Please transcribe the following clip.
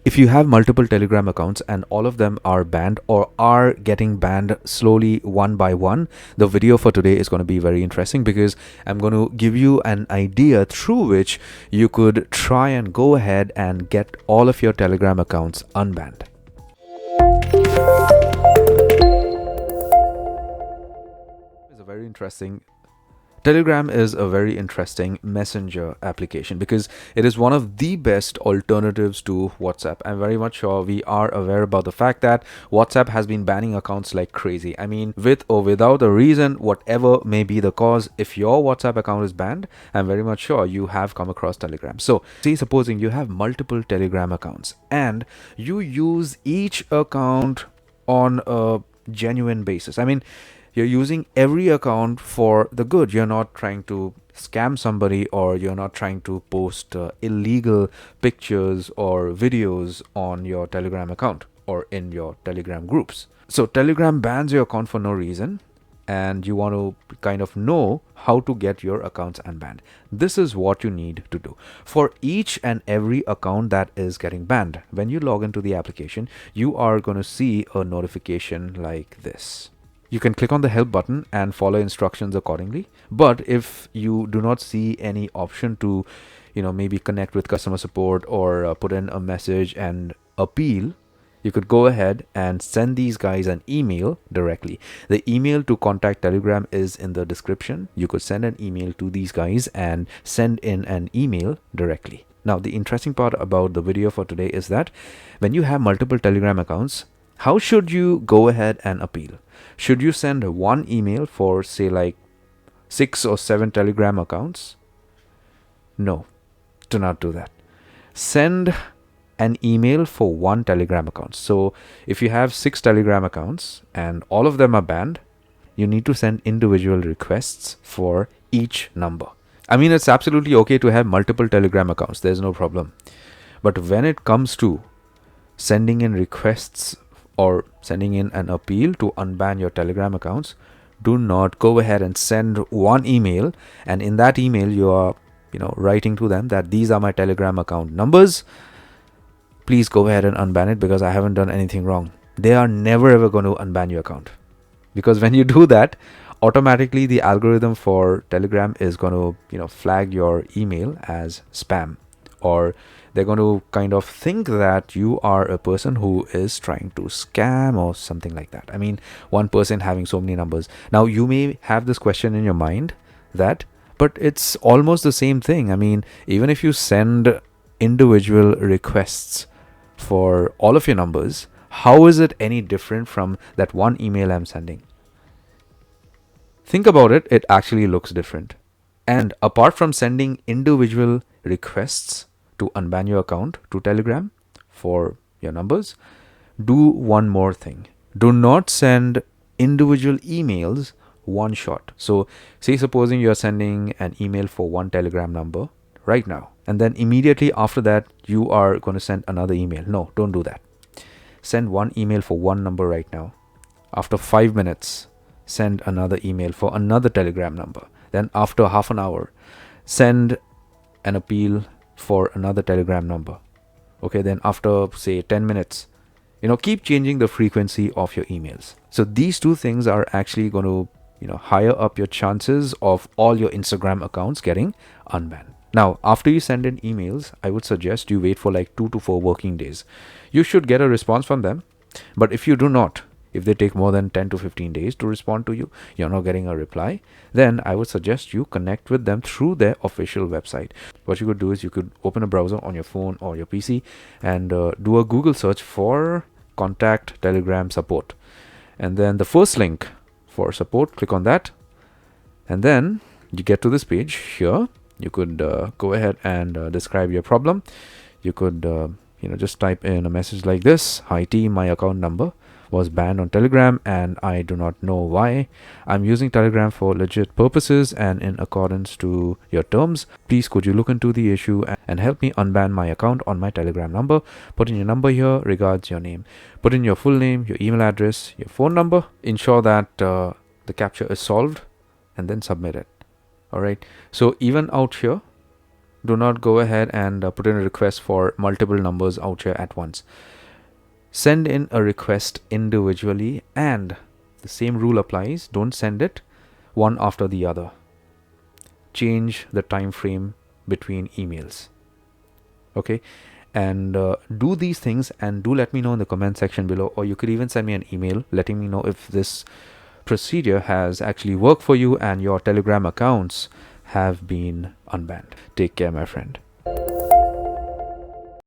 If you have multiple Telegram accounts and all of them are banned or are getting banned slowly one by one, the video for today is going to be very interesting because I'm going to give you an idea through which you could try and go ahead and get all of your Telegram accounts unbanned. It's a very interesting Telegram is a very interesting messenger application because it is one of the best alternatives to WhatsApp. I'm very much sure we are aware about the fact that WhatsApp has been banning accounts like crazy. I mean, with or without a reason, whatever may be the cause, if your WhatsApp account is banned, I'm very much sure you have come across Telegram. So, say supposing you have multiple Telegram accounts and you use each account on a genuine basis. I mean, you're using every account for the good. You're not trying to scam somebody, or you're not trying to post illegal pictures or videos on your Telegram account or in your Telegram groups. So Telegram bans your account for no reason, and you want to kind of know how to get your accounts unbanned. This is what you need to do. For each and every account that is getting banned, when you log into the application, you are going to see a notification like this. You can click on the help button and follow instructions accordingly. But if you do not see any option to, maybe connect with customer support or put in a message and appeal, you could go ahead and send these guys an email directly. The email to contact Telegram is in the description. You could send an email to these guys and send in an email directly. Now, the interesting part about the video for today is that when you have multiple Telegram accounts, how should you go ahead and appeal? Should you send one email for, say, like 6 or 7 Telegram accounts? No, do not do that. Send an email for one Telegram account. So if you have 6 Telegram accounts and all of them are banned, you need to send individual requests for each number. I mean, it's absolutely okay to have multiple Telegram accounts. There's no problem. But when it comes to sending in requests or sending in an appeal to unban your Telegram accounts, do not go ahead and send one email, and in that email you are writing to them that these are my Telegram account numbers. Please go ahead and unban it because I haven't done anything wrong. They are never ever going to unban your account, because when you do that, automatically the algorithm for Telegram is going to flag your email as spam, or they're going to kind of think that you are a person who is trying to scam or something like that. I mean, one person having so many numbers. Now, you may have this question in your mind but it's almost the same thing. I mean, even if you send individual requests for all of your numbers, how is it any different from that one email I'm sending? Think about it. It actually looks different. And apart from sending individual requests to unban your account to Telegram for your numbers, do one more thing. Do not send individual emails one shot. So say supposing you're sending an email for one Telegram number right now, and then immediately after that you are going to send another email. No, don't do that. Send one email for one number right now. After 5 minutes, send another email for another Telegram number. Then after half an hour, send an appeal for another Telegram number. Okay, then after say 10 minutes, keep changing the frequency of your emails. So these two things are actually going to higher up your chances of all your Instagram accounts getting unbanned. Now, after you send in emails, I would suggest you wait for like 2 to 4 working days. You should get a response from them. But if you do not, if they take more than 10 to 15 days to respond to you, you're not getting a reply, then I would suggest you connect with them through their official website. What you could do is you could open a browser on your phone or your PC and do a Google search for contact Telegram support. And then the first link for support, click on that. And then you get to this page here. You could go ahead and describe your problem. You could, just type in a message like this: "Hi team, my account number was banned on Telegram and I do not know why. I'm using Telegram for legit purposes and in accordance to your terms. Please could you look into the issue and help me unban my account on my Telegram number. Put in your number here, regards your name. Put in your full name, your email address, your phone number. Ensure that the captcha is solved and then submit it." All right. So even out here, Do not go ahead and put in a request for multiple numbers out here at once. Send in a request individually, and the same rule applies. Don't send it one after the other. Change the time frame between emails. Okay, and do these things, and do let me know in the comment section below, or you could even send me an email letting me know if this procedure has actually worked for you and your Telegram accounts have been unbanned. Take care, my friend.